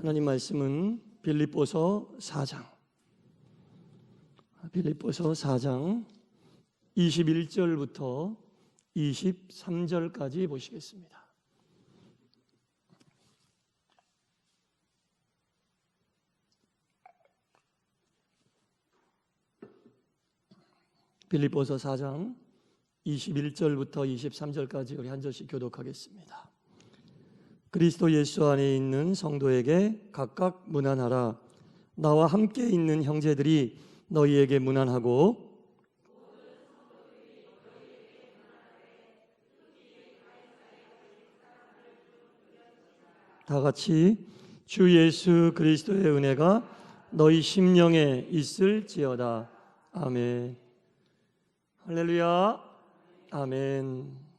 하나님 말씀은 빌립보서 4장 21절부터 23절까지 보시겠습니다. 빌립보서 4장 21절부터 23절까지 우리 한 절씩 교독하겠습니다. 그리스도 예수 안에 있는 성도에게 각각 문안하라. 나와 함께 있는 형제들이 너희에게 문안하고 다 같이 주 예수 그리스도의 은혜가 너희 심령에 있을지어다. 아멘. 할렐루야. 아멘.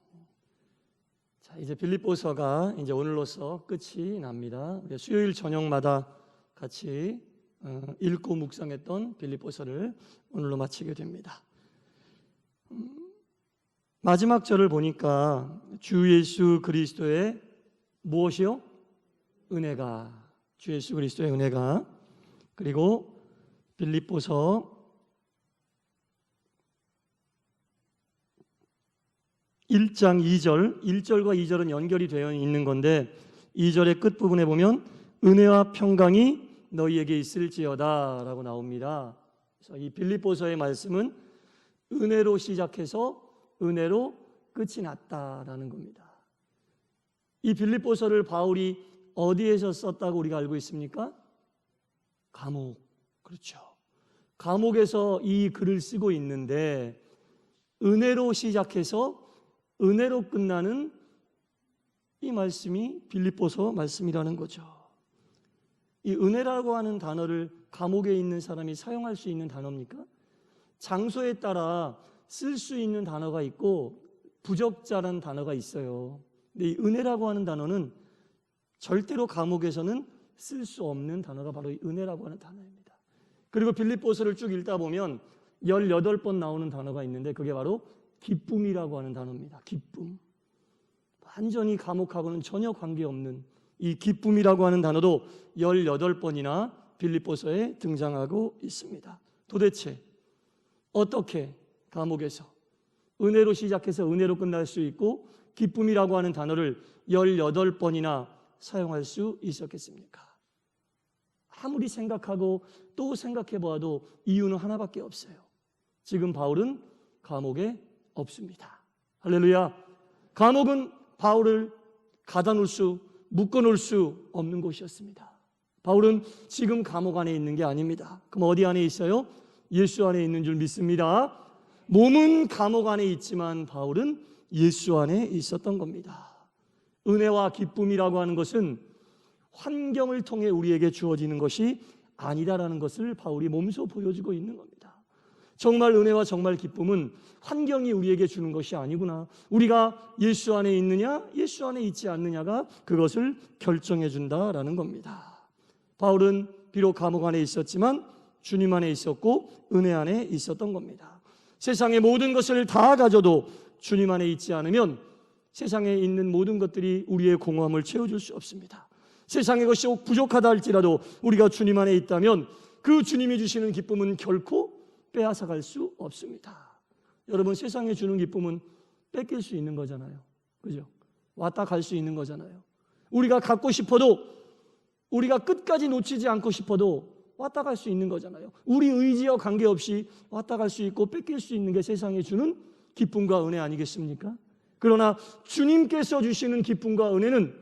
자, 이제 빌립보서가 이제 오늘로서 끝이 납니다. 우리 수요일 저녁마다 같이 읽고 묵상했던 빌립보서를 오늘로 마치게 됩니다. 마지막 절을 보니까 주 예수 그리스도의 무엇이요? 은혜가, 주 예수 그리스도의 은혜가, 그리고 빌립보서 1장 2절, 1절과 2절은 연결이 되어 있는 건데 2절의 끝부분에 보면 은혜와 평강이 너희에게 있을지어다 라고 나옵니다. 그래서 이 빌립보서의 말씀은 은혜로 시작해서 은혜로 끝이 났다라는 겁니다. 이 빌립보서를 바울이 어디에서 썼다고 우리가 알고 있습니까? 감옥. 그렇죠. 감옥에서 이 글을 쓰고 있는데 은혜로 시작해서 은혜로 끝나는 이 말씀이 빌립보서 말씀이라는 거죠. 이 은혜라고 하는 단어를 감옥에 있는 사람이 사용할 수 있는 단어입니까? 장소에 따라 쓸 수 있는 단어가 있고 부적절한 단어가 있어요. 근데 이 은혜라고 하는 단어는 절대로 감옥에서는 쓸 수 없는 단어가 바로 이 은혜라고 하는 단어입니다. 그리고 빌립보서를 쭉 읽다 보면 18번 나오는 단어가 있는데 그게 바로 기쁨이라고 하는 단어입니다. 기쁨. 완전히 감옥하고는 전혀 관계없는 이 기쁨이라고 하는 단어도 18번이나 빌립보서에 등장하고 있습니다. 도대체 어떻게 감옥에서 은혜로 시작해서 은혜로 끝날 수 있고 기쁨이라고 하는 단어를 18번이나 사용할 수 있었겠습니까? 아무리 생각하고 또 생각해 보아도 이유는 하나밖에 없어요. 지금 바울은 감옥에 없습니다. 할렐루야. 감옥은 바울을 가다놓을 수, 묶어놓을 수 없는 곳이었습니다. 바울은 지금 감옥 안에 있는 게 아닙니다. 그럼 어디 안에 있어요? 예수 안에 있는 줄 믿습니다. 몸은 감옥 안에 있지만 바울은 예수 안에 있었던 겁니다. 은혜와 기쁨이라고 하는 것은 환경을 통해 우리에게 주어지는 것이 아니다라는 것을 바울이 몸소 보여주고 있는 겁니다. 정말 은혜와 정말 기쁨은 환경이 우리에게 주는 것이 아니구나. 우리가 예수 안에 있느냐, 예수 안에 있지 않느냐가 그것을 결정해 준다라는 겁니다. 바울은 비록 감옥 안에 있었지만 주님 안에 있었고 은혜 안에 있었던 겁니다. 세상의 모든 것을 다 가져도 주님 안에 있지 않으면 세상에 있는 모든 것들이 우리의 공허함을 채워줄 수 없습니다. 세상의 것이 부족하다 할지라도 우리가 주님 안에 있다면 그 주님이 주시는 기쁨은 결코 빼앗아갈 수 없습니다. 여러분, 세상에 주는 기쁨은 뺏길 수 있는 거잖아요. 그죠? 왔다 갈 수 있는 거잖아요. 우리가 갖고 싶어도, 우리가 끝까지 놓치지 않고 싶어도 왔다 갈 수 있는 거잖아요. 우리 의지와 관계없이 왔다 갈 수 있고 뺏길 수 있는 게 세상에 주는 기쁨과 은혜 아니겠습니까? 그러나 주님께서 주시는 기쁨과 은혜는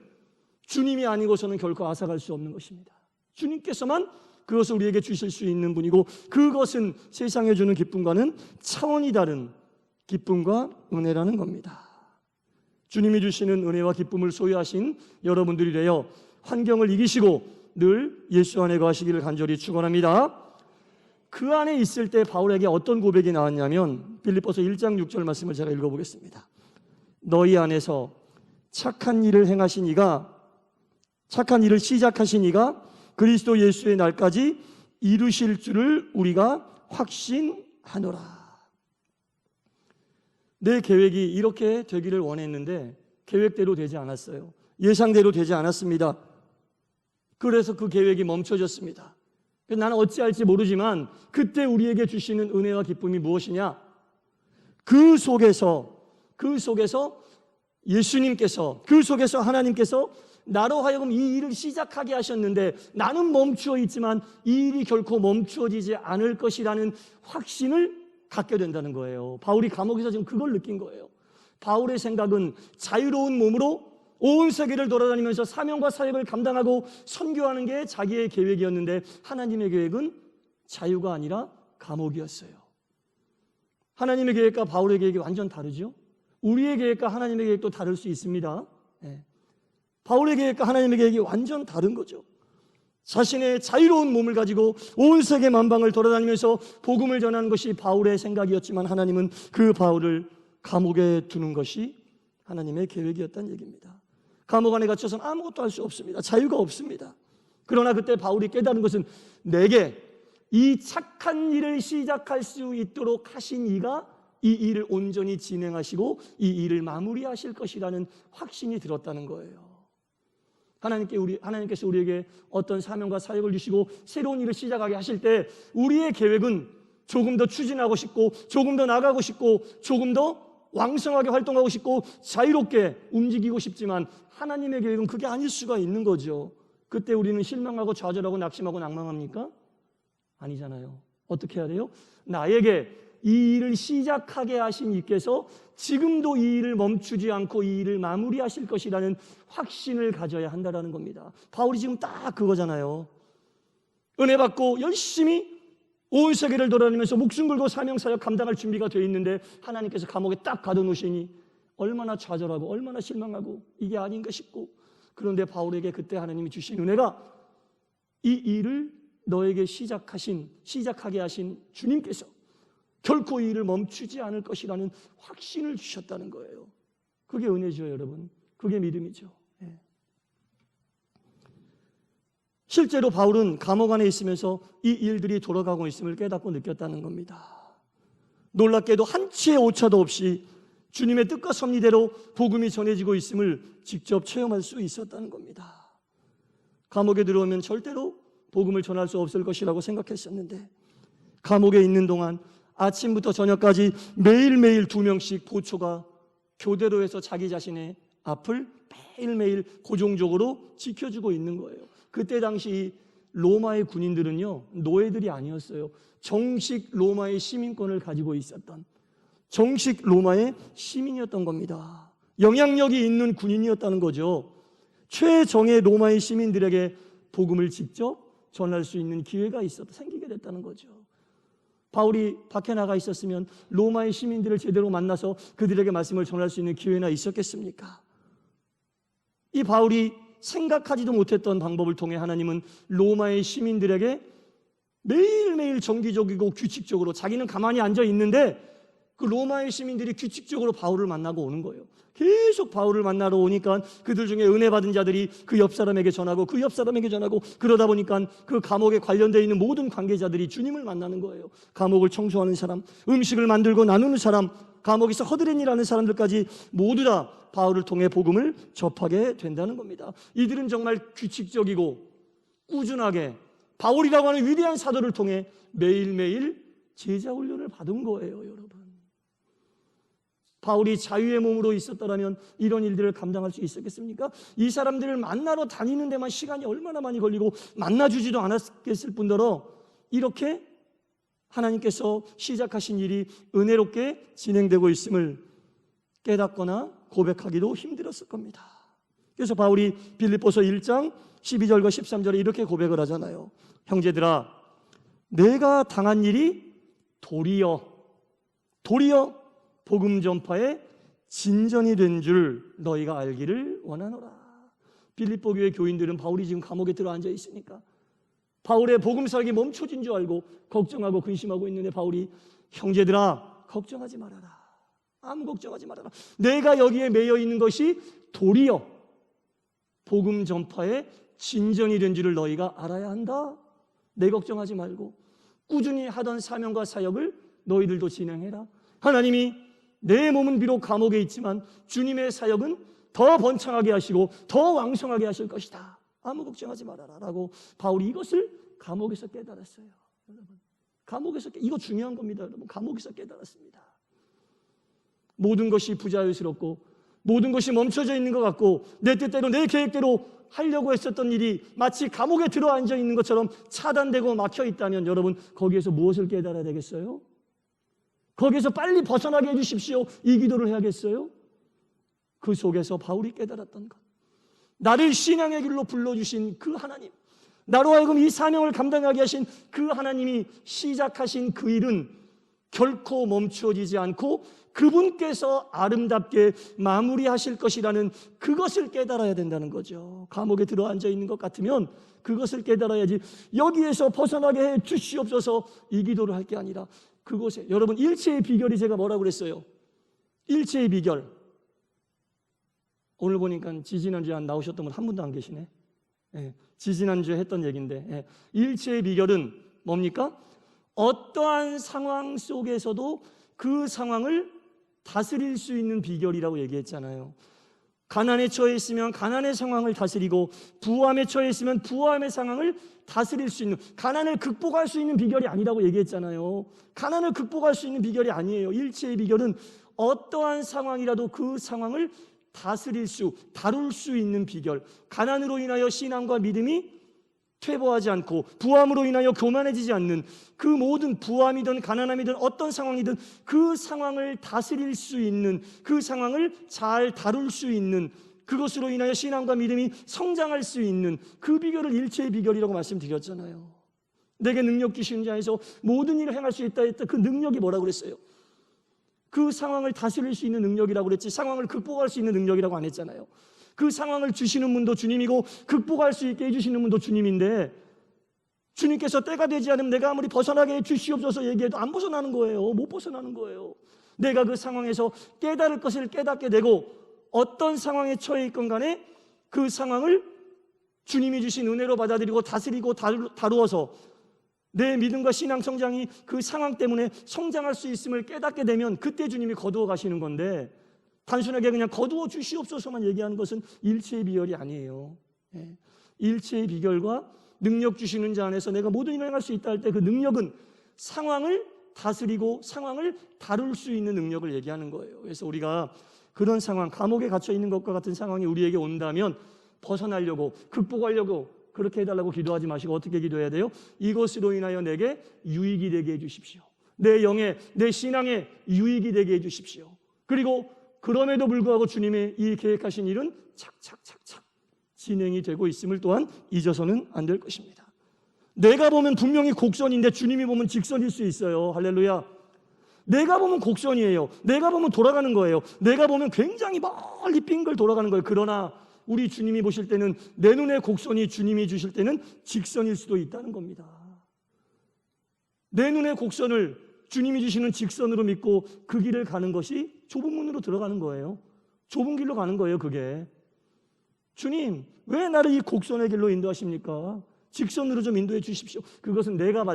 주님이 아니고서는 결코 앗아갈 수 없는 것입니다. 주님께서만 그것을 우리에게 주실 수 있는 분이고 그것은 세상에 주는 기쁨과는 차원이 다른 기쁨과 은혜라는 겁니다. 주님이 주시는 은혜와 기쁨을 소유하신 여러분들이 되어 환경을 이기시고 늘 예수 안에 거하시기를 간절히 축원합니다. 그 안에 있을 때 바울에게 어떤 고백이 나왔냐면 빌립보서 1장 6절 말씀을 제가 읽어보겠습니다. 너희 안에서 착한 일을 행하신 이가, 착한 일을 시작하신 이가 그리스도 예수의 날까지 이루실 줄을 우리가 확신하노라. 내 계획이 이렇게 되기를 원했는데 계획대로 되지 않았어요. 예상대로 되지 않았습니다. 그래서 그 계획이 멈춰졌습니다. 나는 어찌할지 모르지만 그때 우리에게 주시는 은혜와 기쁨이 무엇이냐? 그 속에서 예수님께서, 그 속에서 하나님께서 나로 하여금 이 일을 시작하게 하셨는데 나는 멈추어 있지만 이 일이 결코 멈추어지지 않을 것이라는 확신을 갖게 된다는 거예요. 바울이 감옥에서 지금 그걸 느낀 거예요. 바울의 생각은 자유로운 몸으로 온 세계를 돌아다니면서 사명과 사역을 감당하고 선교하는 게 자기의 계획이었는데 하나님의 계획은 자유가 아니라 감옥이었어요. 하나님의 계획과 바울의 계획이 완전 다르죠. 우리의 계획과 하나님의 계획도 다를 수 있습니다. 바울의 계획과 하나님의 계획이 완전 다른 거죠. 자신의 자유로운 몸을 가지고 온 세계 만방을 돌아다니면서 복음을 전하는 것이 바울의 생각이었지만 하나님은 그 바울을 감옥에 두는 것이 하나님의 계획이었다는 얘기입니다. 감옥 안에 갇혀서는 아무것도 할 수 없습니다. 자유가 없습니다. 그러나 그때 바울이 깨달은 것은 내게 이 착한 일을 시작할 수 있도록 하신 이가 이 일을 온전히 진행하시고 이 일을 마무리하실 것이라는 확신이 들었다는 거예요. 하나님께서 우리에게 어떤 사명과 사역을 주시고 새로운 일을 시작하게 하실 때 우리의 계획은 조금 더 추진하고 싶고 조금 더 나가고 싶고 조금 더 왕성하게 활동하고 싶고 자유롭게 움직이고 싶지만 하나님의 계획은 그게 아닐 수가 있는 거죠. 그때 우리는 실망하고 좌절하고 낙심하고 낭망합니까? 아니잖아요. 어떻게 해야 돼요? 나에게 이 일을 시작하게 하신 이께서 지금도 이 일을 멈추지 않고 이 일을 마무리하실 것이라는 확신을 가져야 한다는 겁니다. 바울이 지금 딱 그거잖아요. 은혜 받고 열심히 온 세계를 돌아다니면서 목숨 걸고 사명사역 감당할 준비가 되어 있는데 하나님께서 감옥에 딱 가둬놓으시니 얼마나 좌절하고 얼마나 실망하고 이게 아닌가 싶고, 그런데 바울에게 그때 하나님이 주신 은혜가 이 일을 너에게 시작하게 하신 주님께서 결코 이 일을 멈추지 않을 것이라는 확신을 주셨다는 거예요. 그게 은혜죠, 여러분. 그게 믿음이죠. 실제로 바울은 감옥 안에 있으면서 이 일들이 돌아가고 있음을 깨닫고 느꼈다는 겁니다. 놀랍게도 한치의 오차도 없이 주님의 뜻과 섭리대로 복음이 전해지고 있음을 직접 체험할 수 있었다는 겁니다. 감옥에 들어오면 절대로 복음을 전할 수 없을 것이라고 생각했었는데 감옥에 있는 동안 아침부터 저녁까지 매일매일 2명씩 보초가 교대로해서 자기 자신의 앞을 매일매일 고정적으로 지켜주고 있는 거예요. 그때 당시 로마의 군인들은요, 노예들이 아니었어요. 정식 로마의 시민권을 가지고 있었던 정식 로마의 시민이었던 겁니다. 영향력이 있는 군인이었다는 거죠. 최정예 로마의 시민들에게 복음을 직접 전할 수 있는 기회가 생기게 됐다는 거죠. 바울이 밖에 나가 있었으면 로마의 시민들을 제대로 만나서 그들에게 말씀을 전할 수 있는 기회나 있었겠습니까? 이 바울이 생각하지도 못했던 방법을 통해 하나님은 로마의 시민들에게 매일매일 정기적이고 규칙적으로, 자기는 가만히 앉아 있는데 그 로마의 시민들이 규칙적으로 바울을 만나고 오는 거예요. 계속 바울을 만나러 오니까 그들 중에 은혜 받은 자들이 그 옆 사람에게 전하고 그 옆 사람에게 전하고, 그러다 보니까 그 감옥에 관련되어 있는 모든 관계자들이 주님을 만나는 거예요. 감옥을 청소하는 사람, 음식을 만들고 나누는 사람, 감옥에서 허드렛 일하는 사람들까지 모두 다 바울을 통해 복음을 접하게 된다는 겁니다. 이들은 정말 규칙적이고 꾸준하게 바울이라고 하는 위대한 사도를 통해 매일매일 제자 훈련을 받은 거예요, 여러분. 바울이 자유의 몸으로 있었더라면 이런 일들을 감당할 수 있었겠습니까? 이 사람들을 만나러 다니는 데만 시간이 얼마나 많이 걸리고 만나주지도 않았겠을 뿐더러 이렇게 하나님께서 시작하신 일이 은혜롭게 진행되고 있음을 깨닫거나 고백하기도 힘들었을 겁니다. 그래서 바울이 빌립보서 1장 12절과 13절에 이렇게 고백을 하잖아요. 형제들아, 내가 당한 일이 도리어 복음 전파의 진전이 된 줄 너희가 알기를 원하노라. 빌립보 교회 교인들은 바울이 지금 감옥에 들어앉아 있으니까 바울의 복음 사역이 멈춰진 줄 알고 걱정하고 근심하고 있는데 바울이 형제들아, 걱정하지 말아라. 아무 걱정하지 말아라. 내가 여기에 매여 있는 것이 도리어 복음 전파의 진전이 된 줄을 너희가 알아야 한다. 내 걱정하지 말고 꾸준히 하던 사명과 사역을 너희들도 진행해라. 하나님이 내 몸은 비록 감옥에 있지만 주님의 사역은 더 번창하게 하시고 더 왕성하게 하실 것이다. 아무 걱정하지 말아라 라고 바울이 이것을 감옥에서 깨달았어요. 여러분, 감옥에서 이거 중요한 겁니다. 여러분, 감옥에서 깨달았습니다. 모든 것이 부자유스럽고 모든 것이 멈춰져 있는 것 같고 내 뜻대로 내 계획대로 하려고 했었던 일이 마치 감옥에 들어앉아 있는 것처럼 차단되고 막혀 있다면 여러분, 거기에서 무엇을 깨달아야 되겠어요? 거기에서 빨리 벗어나게 해주십시오, 이 기도를 해야겠어요? 그 속에서 바울이 깨달았던 것, 나를 신앙의 길로 불러주신 그 하나님, 나로 하여금 이 사명을 감당하게 하신 그 하나님이 시작하신 그 일은 결코 멈춰지지 않고 그분께서 아름답게 마무리하실 것이라는 그것을 깨달아야 된다는 거죠. 감옥에 들어앉아 있는 것 같으면 그것을 깨달아야지, 여기에서 벗어나게 해 주시옵소서 이 기도를 할 게 아니라 그곳에, 여러분, 일체의 비결이 제가 뭐라고 그랬어요? 일체의 비결, 오늘 보니까 지지난주에 안 나오셨던 분 한 분도 안 계시네. 지지난주에 했던 얘기인데, 일체의 비결은 뭡니까? 어떠한 상황 속에서도 그 상황을 다스릴 수 있는 비결이라고 얘기했잖아요. 가난에 처해 있으면 가난의 상황을 다스리고 부함에 처해 있으면 부함의 상황을 다스릴 수 있는, 가난을 극복할 수 있는 비결이 아니라고 얘기했잖아요. 가난을 극복할 수 있는 비결이 아니에요. 일체의 비결은 어떠한 상황이라도 그 상황을 다스릴 수, 다룰 수 있는 비결. 가난으로 인하여 신앙과 믿음이 퇴보하지 않고 부함으로 인하여 교만해지지 않는, 그 모든 부함이든 가난함이든 어떤 상황이든 그 상황을 다스릴 수 있는, 그 상황을 잘 다룰 수 있는, 그것으로 인하여 신앙과 믿음이 성장할 수 있는 그 비결을 일체의 비결이라고 말씀드렸잖아요. 내게 능력 주시는 자에서 모든 일을 행할 수 있다 했다. 그 능력이 뭐라고 그랬어요? 그 상황을 다스릴 수 있는 능력이라고 그랬지, 상황을 극복할 수 있는 능력이라고 안 했잖아요. 그 상황을 주시는 분도 주님이고 극복할 수 있게 해주시는 분도 주님인데, 주님께서 때가 되지 않으면 내가 아무리 벗어나게 해 주시옵소서 얘기해도 안 벗어나는 거예요. 못 벗어나는 거예요. 내가 그 상황에서 깨달을 것을 깨닫게 되고, 어떤 상황에 처해 있건 간에 그 상황을 주님이 주신 은혜로 받아들이고 다스리고 다루어서 내 믿음과 신앙 성장이 그 상황 때문에 성장할 수 있음을 깨닫게 되면 그때 주님이 거두어 가시는 건데, 단순하게 그냥 거두어 주시옵소서만 얘기하는 것은 일체의 비결이 아니에요. 일체의 비결과 능력 주시는 자 안에서 내가 모든 일을 행할 수 있다 할 때 그 능력은 상황을 다스리고 상황을 다룰 수 있는 능력을 얘기하는 거예요. 그래서 우리가 그런 상황, 감옥에 갇혀 있는 것과 같은 상황이 우리에게 온다면 벗어나려고, 극복하려고 그렇게 해달라고 기도하지 마시고 어떻게 기도해야 돼요? 이것으로 인하여 내게 유익이 되게 해주십시오. 내 영에, 내 신앙에 유익이 되게 해주십시오. 그리고 그럼에도 불구하고 주님의 이 계획하신 일은 착착착착 진행이 되고 있음을 또한 잊어서는 안 될 것입니다. 내가 보면 분명히 곡선인데 주님이 보면 직선일 수 있어요. 할렐루야. 내가 보면 곡선이에요. 내가 보면 돌아가는 거예요. 내가 보면 굉장히 멀리 빙글 돌아가는 거예요. 그러나 우리 주님이 보실 때는 내 눈의 곡선이 주님이 주실 때는 직선일 수도 있다는 겁니다. 내 눈의 곡선을 주님이 주시는 직선으로 믿고 그 길을 가는 것이 좁은 문으로 들어가는 거예요. 좁은 길로 가는 거예요. 그게, 주님 왜 나를 이 곡선의 길로 인도하십니까? 직선으로 좀 인도해 주십시오. 그것은 내가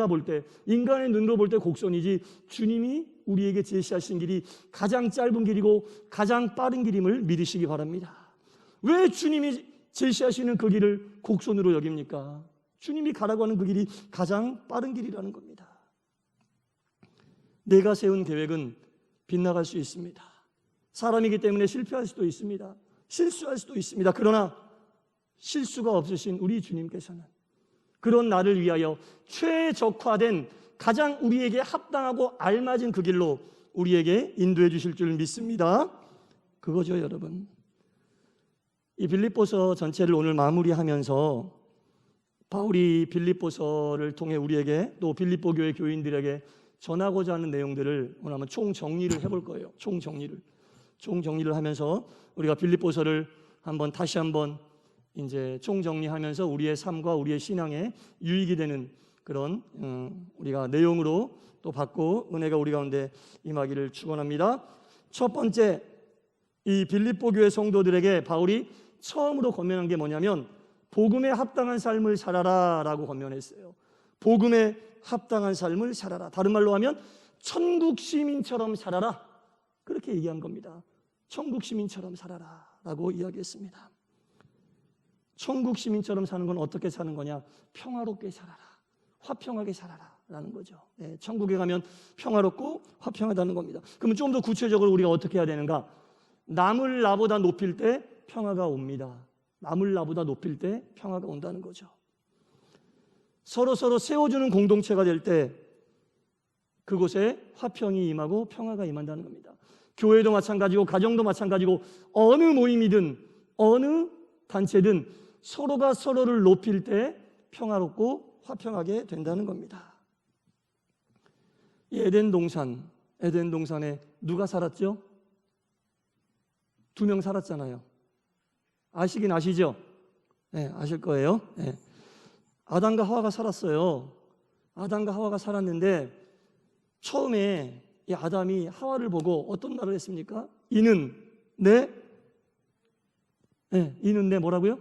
볼 때, 인간의 눈으로 볼 때 곡선이지, 주님이 우리에게 제시하신 길이 가장 짧은 길이고 가장 빠른 길임을 믿으시기 바랍니다. 왜 주님이 제시하시는 그 길을 곡선으로 여깁니까? 주님이 가라고 하는 그 길이 가장 빠른 길이라는 겁니다. 내가 세운 계획은 빗나갈 수 있습니다. 사람이기 때문에 실패할 수도 있습니다. 실수할 수도 있습니다. 그러나 실수가 없으신 우리 주님께서는 그런 나를 위하여 최적화된 가장 우리에게 합당하고 알맞은 그 길로 우리에게 인도해 주실 줄 믿습니다. 그거죠, 여러분. 이 빌립보서 전체를 오늘 마무리하면서 바울이 빌립보서를 통해 우리에게, 또 빌립보 교회 교인들에게 전하고자 하는 내용들을 오늘 한번 총정리를 해볼 거예요. 총정리를 하면서 우리가 빌립보서를 다시 한번 이제 총정리하면서 우리의 삶과 우리의 신앙에 유익이 되는 그런 우리가 내용으로 또 받고 은혜가 우리 가운데 임하기를 축원합니다. 첫 번째, 이 빌립보 교회 성도들에게 바울이 처음으로 권면한 게 뭐냐면 복음에 합당한 삶을 살아라 라고 권면했어요. 복음에 합당한 삶을 살아라. 다른 말로 하면 천국 시민처럼 살아라, 그렇게 얘기한 겁니다. 천국 시민처럼 살아라 라고 이야기했습니다. 천국 시민처럼 사는 건 어떻게 사는 거냐? 평화롭게 살아라, 화평하게 살아라 라는 거죠. 천국에 가면 평화롭고 화평하다는 겁니다. 그러면 좀 더 구체적으로 우리가 어떻게 해야 되는가? 남을 나보다 높일 때 평화가 옵니다. 남을 나보다 높일 때 평화가 온다는 거죠. 서로 세워주는 공동체가 될 때 그곳에 화평이 임하고 평화가 임한다는 겁니다. 교회도 마찬가지고 가정도 마찬가지고 어느 모임이든 어느 단체든 서로가 서로를 높일 때 평화롭고 화평하게 된다는 겁니다. 이 에덴 동산에 누가 살았죠? 2명 살았잖아요. 아시긴 아시죠? 네, 아실 거예요. 네. 아담과 하와가 살았어요. 아담과 하와가 살았는데 처음에 이 아담이 하와를 보고 어떤 말을 했습니까? 이는 내 뭐라고요?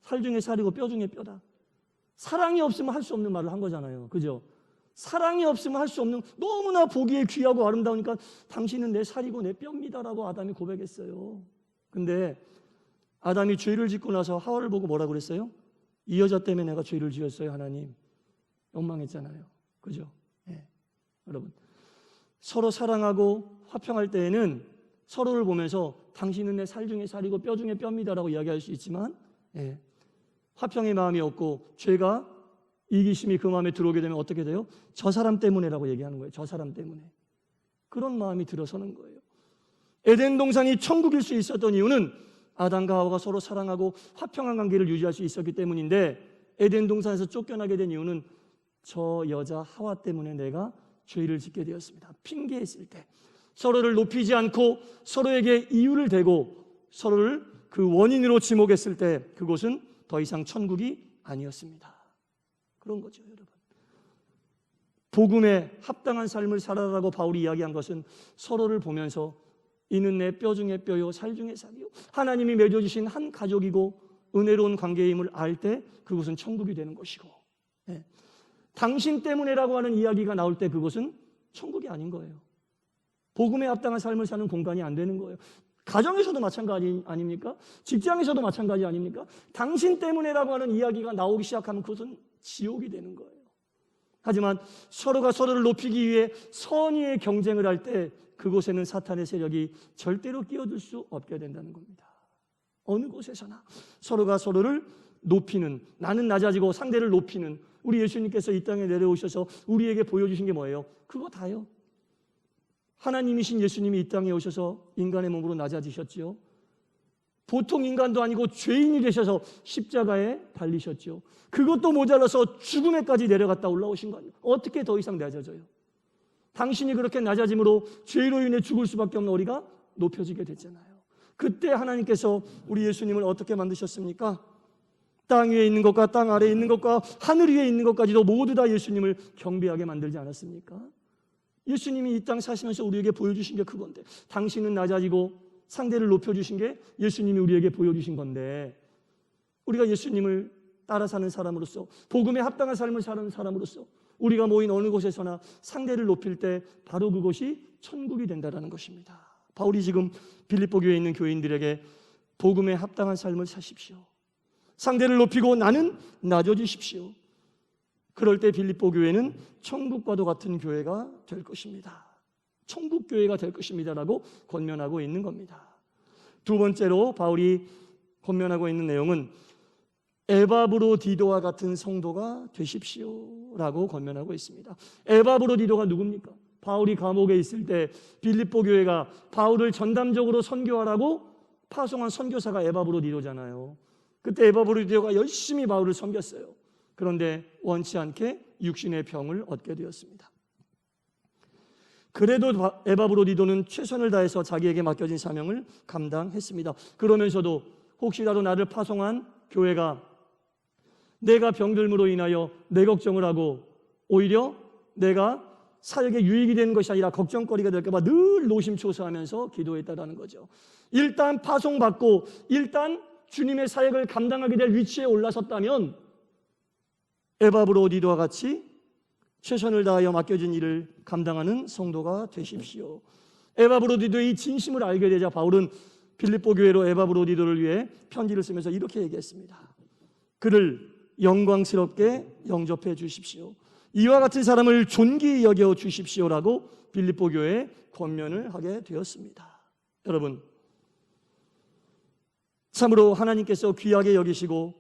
살 중에 살이고 뼈 중에 뼈다. 사랑이 없으면 할 수 없는 말을 한 거잖아요. 그죠? 사랑이 없으면 할 수 없는, 너무나 보기에 귀하고 아름다우니까 당신은 내 살이고 내 뼈입니다라고 아담이 고백했어요. 근데 아담이 죄를 짓고 나서 하와를 보고 뭐라고 그랬어요? 이 여자 때문에 내가 죄를 지었어요, 하나님. 원망했잖아요. 그죠? 네. 여러분, 서로 사랑하고 화평할 때에는 서로를 보면서 당신은 내 살 중에 살이고 뼈 중에 뼈입니다라고 이야기할 수 있지만, 화평의 마음이 없고 죄가 이기심이 그 마음에 들어오게 되면 어떻게 돼요? 저 사람 때문에라고 얘기하는 거예요. 저 사람 때문에. 그런 마음이 들어서는 거예요. 에덴 동산이 천국일 수 있었던 이유는 아담과 하와가 서로 사랑하고 화평한 관계를 유지할 수 있었기 때문인데, 에덴 동산에서 쫓겨나게 된 이유는 저 여자 하와 때문에 내가 죄를 짓게 되었습니다. 핑계했을 때 서로를 높이지 않고 서로에게 이유를 대고 서로를 그 원인으로 지목했을 때 그곳은 더 이상 천국이 아니었습니다. 그런 거죠, 여러분. 복음에 합당한 삶을 살아라라고 바울이 이야기한 것은 서로를 보면서 이는 내 뼈 중에 뼈요 살 중에 살이요, 하나님이 맺어주신 한 가족이고 은혜로운 관계임을 알 때 그것은 천국이 되는 것이고, 당신 때문에라고 하는 이야기가 나올 때 그것은 천국이 아닌 거예요. 복음에 합당한 삶을 사는 공간이 안 되는 거예요. 가정에서도 마찬가지 아닙니까? 직장에서도 마찬가지 아닙니까? 당신 때문에라고 하는 이야기가 나오기 시작하면 그것은 지옥이 되는 거예요. 하지만 서로가 서로를 높이기 위해 선의의 경쟁을 할 때 그곳에는 사탄의 세력이 절대로 끼어들 수 없게 된다는 겁니다. 어느 곳에서나 서로가 서로를 높이는, 나는 낮아지고 상대를 높이는, 우리 예수님께서 이 땅에 내려오셔서 우리에게 보여주신 게 뭐예요? 그거 다요. 하나님이신 예수님이 이 땅에 오셔서 인간의 몸으로 낮아지셨지요. 보통 인간도 아니고 죄인이 되셔서 십자가에 달리셨죠. 그것도 모자라서 죽음에까지 내려갔다 올라오신 거 아니에요. 어떻게 더 이상 낮아져요? 당신이 그렇게 낮아짐으로 죄로 인해 죽을 수밖에 없는 우리가 높여지게 됐잖아요. 그때 하나님께서 우리 예수님을 어떻게 만드셨습니까? 땅 위에 있는 것과 땅 아래에 있는 것과 하늘 위에 있는 것까지도 모두 다 예수님을 경배하게 만들지 않았습니까? 예수님이 이 땅 사시면서 우리에게 보여주신 게 그건데, 당신은 낮아지고 상대를 높여주신 게 예수님이 우리에게 보여주신 건데, 우리가 예수님을 따라 사는 사람으로서, 복음에 합당한 삶을 사는 사람으로서 우리가 모인 어느 곳에서나 상대를 높일 때 바로 그것이 천국이 된다는 것입니다. 바울이 지금 빌립보 교회에 있는 교인들에게 복음에 합당한 삶을 사십시오, 상대를 높이고 나는 낮아지십시오. 그럴 때 빌립보 교회는 천국과도 같은 교회가 될 것입니다. 천국 교회가 될 것입니다라고 권면하고 있는 겁니다. 두 번째로 바울이 권면하고 있는 내용은 에바브로디도와 같은 성도가 되십시오라고 권면하고 있습니다. 에바브로디도가 누굽니까? 바울이 감옥에 있을 때 빌립보 교회가 바울을 전담적으로 선교하라고 파송한 선교사가 에바브로디도잖아요. 그때 에바브로디도가 열심히 바울을 섬겼어요. 그런데 원치 않게 육신의 병을 얻게 되었습니다. 그래도 에바브로디도는 최선을 다해서 자기에게 맡겨진 사명을 감당했습니다. 그러면서도 혹시라도 나를 파송한 교회가 내가 병들므로 인하여 내 걱정을 하고 오히려 내가 사역에 유익이 되는 것이 아니라 걱정거리가 될까 봐 늘 노심초사하면서 기도했다라는 거죠. 일단 파송받고 일단 주님의 사역을 감당하게 될 위치에 올라섰다면 에바브로디도와 같이 최선을 다하여 맡겨진 일을 감당하는 성도가 되십시오. 에바브로디도의 진심을 알게 되자 바울은 빌립보 교회로 에바브로디도를 위해 편지를 쓰면서 이렇게 얘기했습니다. 그를 영광스럽게 영접해 주십시오. 이와 같은 사람을 존귀히 여겨 주십시오라고 빌립보 교회에 권면을 하게 되었습니다. 여러분, 참으로 하나님께서 귀하게 여기시고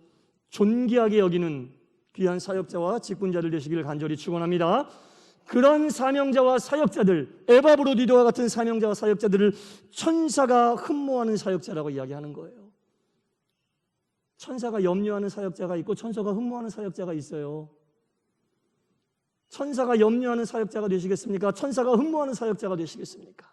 존귀하게 여기는 귀한 사역자와 직분자들 되시기를 간절히 축원합니다. 그런 사명자와 사역자들, 에바브로디도와 같은 사명자와 사역자들을 천사가 흠모하는 사역자라고 이야기하는 거예요. 천사가 염려하는 사역자가 있고 천사가 흠모하는 사역자가 있어요. 천사가 염려하는 사역자가 되시겠습니까? 천사가 흠모하는 사역자가 되시겠습니까?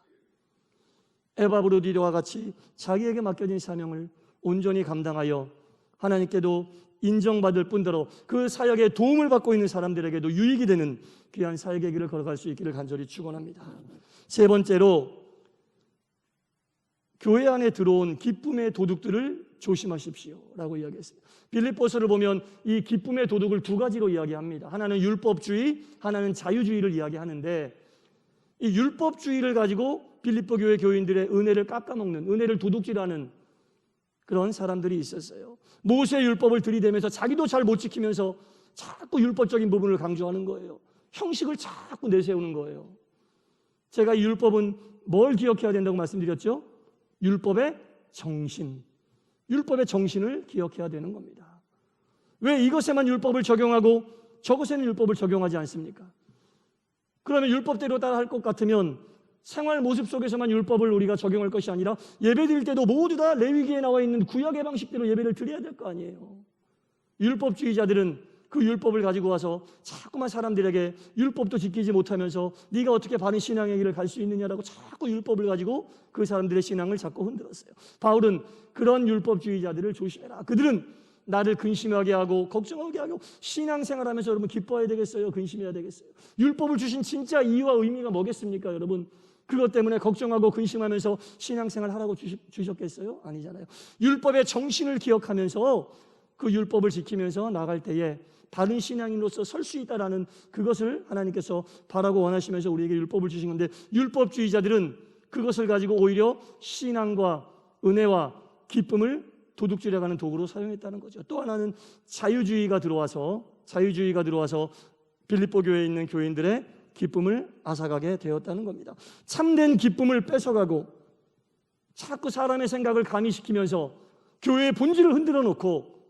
에바브로디도와 같이 자기에게 맡겨진 사명을 온전히 감당하여 하나님께도 인정받을 뿐더러 그 사역에 도움을 받고 있는 사람들에게도 유익이 되는 귀한 사역의 길을 걸어갈 수 있기를 간절히 축원합니다. 세 번째로, 교회 안에 들어온 기쁨의 도둑들을 조심하십시오라고 이야기했습니다. 빌립보서를 보면 이 기쁨의 도둑을 두 가지로 이야기합니다. 하나는 율법주의, 하나는 자유주의를 이야기하는데, 이 율법주의를 가지고 빌립보 교회 교인들의 은혜를 깎아먹는, 은혜를 도둑질하는 그런 사람들이 있었어요. 모세의 율법을 들이대면서 자기도 잘 못 지키면서 자꾸 율법적인 부분을 강조하는 거예요. 형식을 자꾸 내세우는 거예요. 제가 이 율법은 뭘 기억해야 된다고 말씀드렸죠? 율법의 정신, 율법의 정신을 기억해야 되는 겁니다. 왜 이것에만 율법을 적용하고 저것에는 율법을 적용하지 않습니까? 그러면 율법대로 따라 할 것 같으면 생활 모습 속에서만 율법을 우리가 적용할 것이 아니라 예배드릴 때도 모두 다 레위기에 나와 있는 구약의 방식대로 예배를 드려야 될 거 아니에요. 율법주의자들은 그 율법을 가지고 와서 자꾸만 사람들에게 율법도 지키지 못하면서 네가 어떻게 바른 신앙의 길을 갈 수 있느냐라고 자꾸 율법을 가지고 그 사람들의 신앙을 자꾸 흔들었어요. 바울은 그런 율법주의자들을 조심해라. 그들은 나를 근심하게 하고 걱정하게 하고 신앙생활하면서 여러분 기뻐해야 되겠어요? 근심해야 되겠어요? 율법을 주신 진짜 이유와 의미가 뭐겠습니까? 여러분, 그것 때문에 걱정하고 근심하면서 신앙생활 하라고 주셨겠어요? 아니잖아요. 율법의 정신을 기억하면서 그 율법을 지키면서 나갈 때에 바른 신앙인으로서 설 수 있다라는 그것을 하나님께서 바라고 원하시면서 우리에게 율법을 주신 건데, 율법주의자들은 그것을 가지고 오히려 신앙과 은혜와 기쁨을 도둑질해가는 도구로 사용했다는 거죠. 또 하나는 자유주의가 들어와서 빌립보 교회에 있는 교인들의 기쁨을 앗아가게 되었다는 겁니다. 참된 기쁨을 뺏어가고 자꾸 사람의 생각을 가미시키면서 교회의 본질을 흔들어 놓고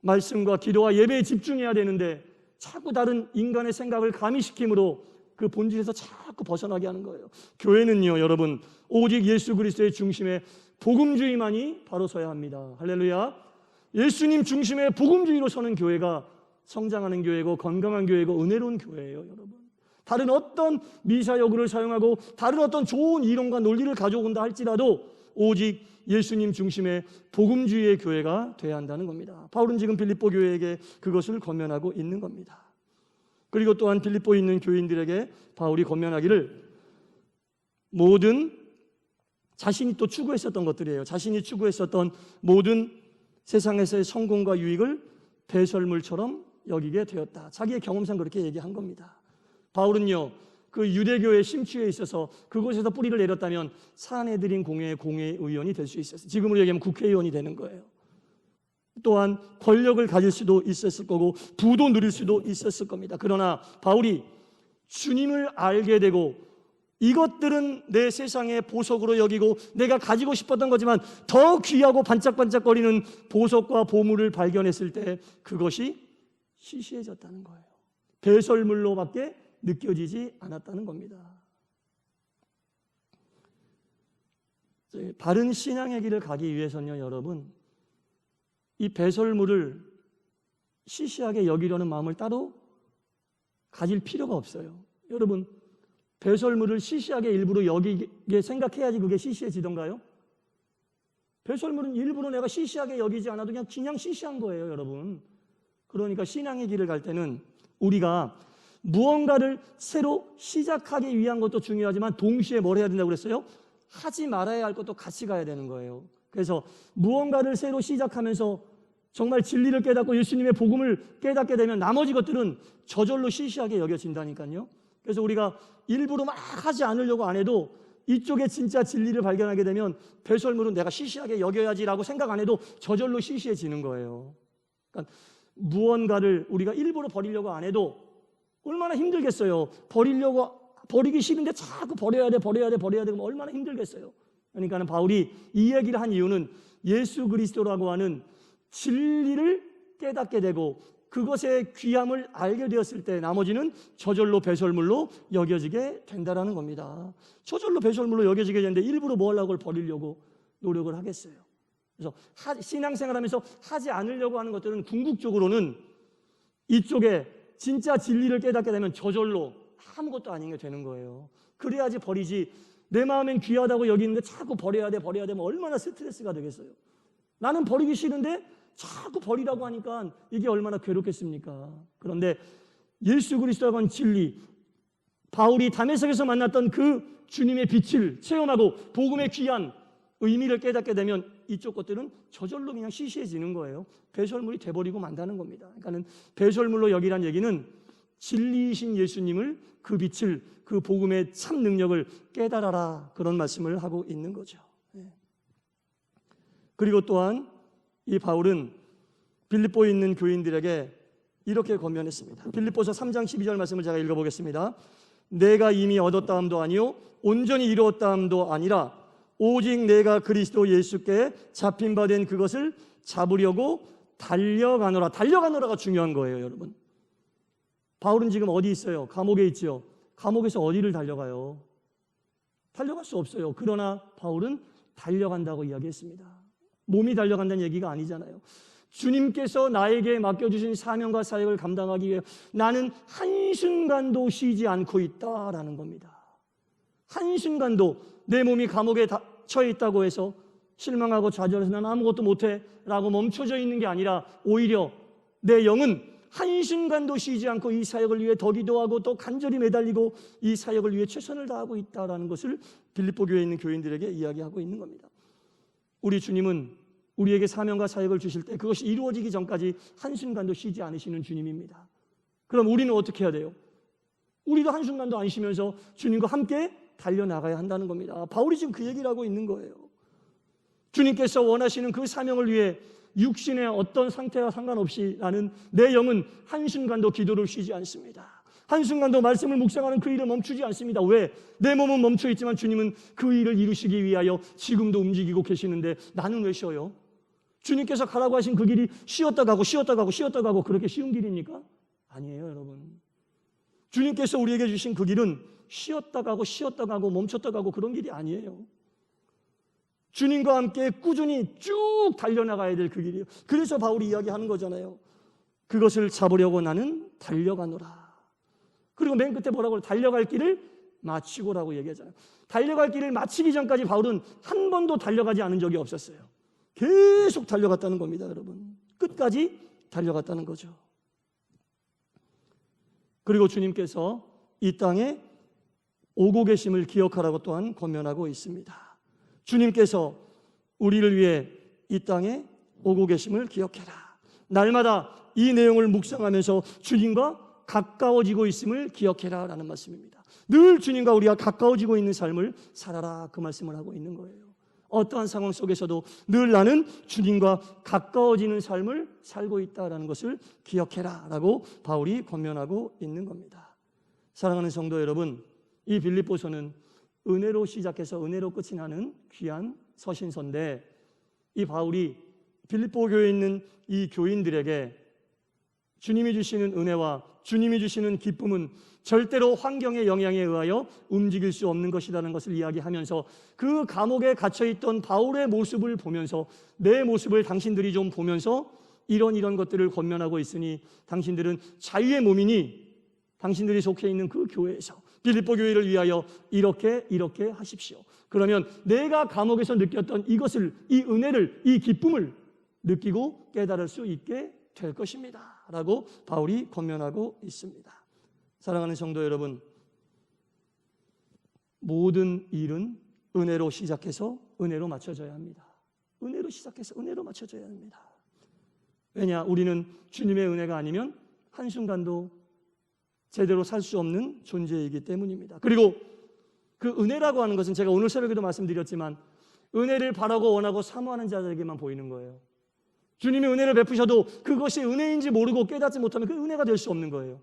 말씀과 기도와 예배에 집중해야 되는데 자꾸 다른 인간의 생각을 가미시킴으로 그 본질에서 자꾸 벗어나게 하는 거예요. 교회는요, 여러분, 오직 예수 그리스도의 중심에 복음주의만이 바로 서야 합니다. 할렐루야. 예수님 중심의 복음주의로 서는 교회가 성장하는 교회고 건강한 교회고 은혜로운 교회예요, 여러분. 다른 어떤 미사여구를 사용하고 다른 어떤 좋은 이론과 논리를 가져온다 할지라도 오직 예수님 중심의 복음주의의 교회가 돼야 한다는 겁니다. 바울은 지금 빌립보 교회에게 그것을 권면하고 있는 겁니다. 그리고 또한 빌립보에 있는 교인들에게 바울이 권면하기를 모든 자신이 또 추구했었던 것들이에요. 자신이 추구했었던 모든 세상에서의 성공과 유익을 배설물처럼 여기게 되었다. 자기의 경험상 그렇게 얘기한 겁니다. 바울은요, 그 유대교의 심취에 있어서 그곳에서 뿌리를 내렸다면 사내들인 공회의 공회의원이 될 수 있었어요. 지금으로 얘기하면 국회의원이 되는 거예요. 또한 권력을 가질 수도 있었을 거고 부도 누릴 수도 있었을 겁니다. 그러나 바울이 주님을 알게 되고 이것들은 내 세상의 보석으로 여기고 내가 가지고 싶었던 거지만 더 귀하고 반짝반짝거리는 보석과 보물을 발견했을 때 그것이 시시해졌다는 거예요. 배설물로밖에 느껴지지 않았다는 겁니다. 바른 신앙의 길을 가기 위해서는요, 여러분, 이 배설물을 시시하게 여기려는 마음을 따로 가질 필요가 없어요. 여러분, 배설물을 시시하게 일부러 여기게 생각해야지 그게 시시해지던가요? 배설물은 일부러 내가 시시하게 여기지 않아도 그냥 시시한 거예요, 여러분. 그러니까 신앙의 길을 갈 때는 우리가 무언가를 새로 시작하기 위한 것도 중요하지만 동시에 뭘 해야 된다고 그랬어요? 하지 말아야 할 것도 같이 가야 되는 거예요. 그래서 무언가를 새로 시작하면서 정말 진리를 깨닫고 예수님의 복음을 깨닫게 되면 나머지 것들은 저절로 시시하게 여겨진다니까요. 그래서 우리가 일부러 막 하지 않으려고 안 해도 이쪽에 진짜 진리를 발견하게 되면 배설물은 내가 시시하게 여겨야지라고 생각 안 해도 저절로 시시해지는 거예요. 그러니까 무언가를 우리가 일부러 버리려고 안 해도 얼마나 힘들겠어요. 버리기 싫은데 자꾸 버려야 돼 그러면 얼마나 힘들겠어요. 그러니까 바울이 이 얘기를 한 이유는 예수 그리스도라고 하는 진리를 깨닫게 되고 그것의 귀함을 알게 되었을 때 나머지는 저절로 배설물로 여겨지게 된다라는 겁니다. 저절로 배설물로 여겨지게 되는데 일부러 뭐 하려고 버리려고 노력을 하겠어요. 그래서 신앙생활하면서 하지 않으려고 하는 것들은 궁극적으로는 이쪽에 진짜 진리를 깨닫게 되면 저절로 아무것도 아닌 게 되는 거예요. 그래야지 버리지. 내 마음엔 귀하다고 여기는데 자꾸 버려야 돼 뭐 얼마나 스트레스가 되겠어요. 나는 버리기 싫은데 자꾸 버리라고 하니까 이게 얼마나 괴롭겠습니까? 그런데 예수 그리스도라고 하는 진리, 바울이 다메섹에서 만났던 그 주님의 빛을 체험하고 복음의 귀한 의미를 깨닫게 되면 이쪽 것들은 저절로 그냥 시시해지는 거예요. 배설물이 돼버리고 만다는 겁니다. 그러니까 배설물로 여기란 얘기는 진리이신 예수님을, 그 빛을, 그 복음의 참 능력을 깨달아라, 그런 말씀을 하고 있는 거죠. 그리고 또한 이 바울은 빌립보에 있는 교인들에게 이렇게 권면했습니다. 빌립보서 3장 12절 말씀을 제가 읽어보겠습니다. 내가 이미 얻었다함도 아니요 온전히 이루었다함도 아니라 오직 내가 그리스도 예수께 잡힌 바 된 그것을 잡으려고 달려가노라. 달려가노라가 중요한 거예요, 여러분. 바울은 지금 어디 있어요? 감옥에 있죠. 감옥에서 어디를 달려가요? 달려갈 수 없어요. 그러나 바울은 달려간다고 이야기했습니다. 몸이 달려간다는 얘기가 아니잖아요. 주님께서 나에게 맡겨주신 사명과 사역을 감당하기 위해 나는 한순간도 쉬지 않고 있다라는 겁니다. 한순간도 내 몸이 감옥에 처해 있다고 해서 실망하고 좌절해서 난 아무것도 못해 라고 멈춰져 있는 게 아니라 오히려 내 영은 한순간도 쉬지 않고 이 사역을 위해 더 기도하고 또 간절히 매달리고 이 사역을 위해 최선을 다하고 있다라는 것을 빌립보 교회에 있는 교인들에게 이야기하고 있는 겁니다. 우리 주님은 우리에게 사명과 사역을 주실 때 그것이 이루어지기 전까지 한순간도 쉬지 않으시는 주님입니다. 그럼 우리는 어떻게 해야 돼요? 우리도 한순간도 안 쉬면서 주님과 함께 달려나가야 한다는 겁니다. 바울이 지금 그 얘기를 하고 있는 거예요. 주님께서 원하시는 그 사명을 위해 육신의 어떤 상태와 상관없이 나는 내 영은 한순간도 기도를 쉬지 않습니다. 한순간도 말씀을 묵상하는 그 일을 멈추지 않습니다. 왜? 내 몸은 멈춰 있지만 주님은 그 일을 이루시기 위하여 지금도 움직이고 계시는데 나는 왜 쉬어요? 주님께서 가라고 하신 그 길이 쉬었다 가고 그렇게 쉬운 길입니까? 아니에요, 여러분. 주님께서 우리에게 주신 그 길은 쉬었다 가고 멈췄다 가고 그런 길이 아니에요. 주님과 함께 꾸준히 쭉 달려나가야 될 그 길이에요. 그래서 바울이 이야기하는 거잖아요. 그것을 잡으려고 나는 달려가노라. 그리고 맨 끝에 뭐라고 그래요? 달려갈 길을 마치고라고 얘기하잖아요. 달려갈 길을 마치기 전까지 바울은 한 번도 달려가지 않은 적이 없었어요. 계속 달려갔다는 겁니다, 여러분. 끝까지 달려갔다는 거죠. 그리고 주님께서 이 땅에 오고 계심을 기억하라고 또한 권면하고 있습니다. 주님께서 우리를 위해 이 땅에 오고 계심을 기억해라. 날마다 이 내용을 묵상하면서 주님과 가까워지고 있음을 기억해라 라는 말씀입니다. 늘 주님과 우리가 가까워지고 있는 삶을 살아라, 그 말씀을 하고 있는 거예요. 어떠한 상황 속에서도 늘 나는 주님과 가까워지는 삶을 살고 있다는 것을 기억해라 라고 바울이 권면하고 있는 겁니다. 사랑하는 성도 여러분, 이 빌립보서는 은혜로 시작해서 은혜로 끝이 나는 귀한 서신서인데 이 바울이 빌립보 교회에 있는 이 교인들에게 주님이 주시는 은혜와 주님이 주시는 기쁨은 절대로 환경의 영향에 의하여 움직일 수 없는 것이라는 것을 이야기하면서 그 감옥에 갇혀있던 바울의 모습을 보면서 내 모습을 당신들이 좀 보면서 이런 것들을 권면하고 있으니 당신들은 자유의 몸이니 당신들이 속해 있는 그 교회에서 빌립보 교회를 위하여 이렇게 하십시오. 그러면 내가 감옥에서 느꼈던 이것을, 이 은혜를, 이 기쁨을 느끼고 깨달을 수 있게 될 것입니다 라고 바울이 권면하고 있습니다. 사랑하는 성도 여러분, 모든 일은 은혜로 시작해서 은혜로 맞춰져야 합니다. 은혜로 시작해서 은혜로 맞춰져야 합니다. 왜냐? 우리는 주님의 은혜가 아니면 한순간도 제대로 살 수 없는 존재이기 때문입니다. 그리고 그 은혜라고 하는 것은 제가 오늘 새벽에도 말씀드렸지만 은혜를 바라고 원하고 사모하는 자들에게만 보이는 거예요. 주님이 은혜를 베푸셔도 그것이 은혜인지 모르고 깨닫지 못하면 그 은혜가 될 수 없는 거예요.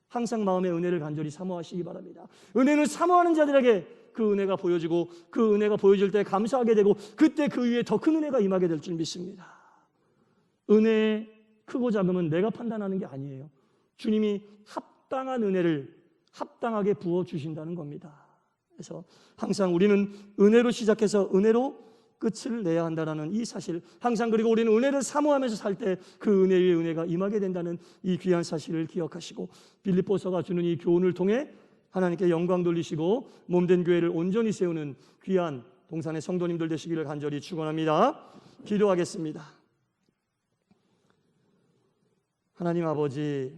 항상 마음에 은혜를 간절히 사모하시기 바랍니다. 은혜는 사모하는 자들에게 그 은혜가 보여지고 그 은혜가 보여질 때 감사하게 되고 그때 그 위에 더 큰 은혜가 임하게 될 줄 믿습니다. 은혜의 크고 작음은 내가 판단하는 게 아니에요. 주님이 합당한 은혜를 합당하게 부어주신다는 겁니다. 그래서 항상 우리는 은혜로 시작해서 은혜로 끝을 내야 한다는 이 사실, 항상 그리고 우리는 은혜를 사모하면서 살 때 그 은혜 위에 은혜가 임하게 된다는 이 귀한 사실을 기억하시고 빌립보서가 주는 이 교훈을 통해 하나님께 영광 돌리시고 몸된 교회를 온전히 세우는 귀한 동산의 성도님들 되시기를 간절히 축원합니다. 기도하겠습니다. 하나님 아버지,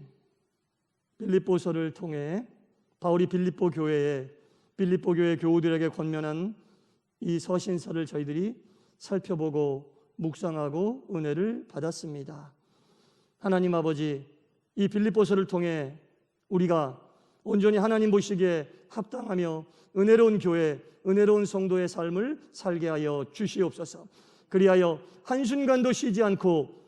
빌립보서를 통해 바울이 빌립보 교회 교우들에게 권면한 이 서신서를 저희들이 살펴보고 묵상하고 은혜를 받았습니다. 하나님 아버지, 이 빌립보서를 통해 우리가 온전히 하나님 보시기에 합당하며 은혜로운 교회, 은혜로운 성도의 삶을 살게 하여 주시옵소서. 그리하여 한순간도 쉬지 않고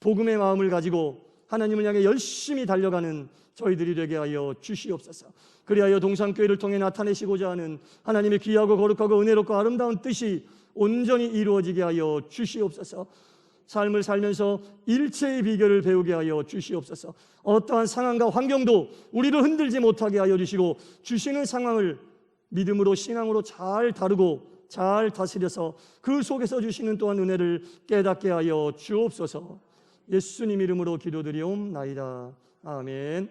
복음의 마음을 가지고 하나님을 향해 열심히 달려가는 저희들이 되게 하여 주시옵소서. 그리하여 동산교회를 통해 나타내시고자 하는 하나님의 귀하고 거룩하고 은혜롭고 아름다운 뜻이 온전히 이루어지게 하여 주시옵소서. 삶을 살면서 일체의 비결을 배우게 하여 주시옵소서. 어떠한 상황과 환경도 우리를 흔들지 못하게 하여 주시고 주시는 상황을 믿음으로 신앙으로 잘 다루고 잘 다스려서 그 속에서 주시는 또한 은혜를 깨닫게 하여 주옵소서. 예수님 이름으로 기도드리옵나이다. 아멘.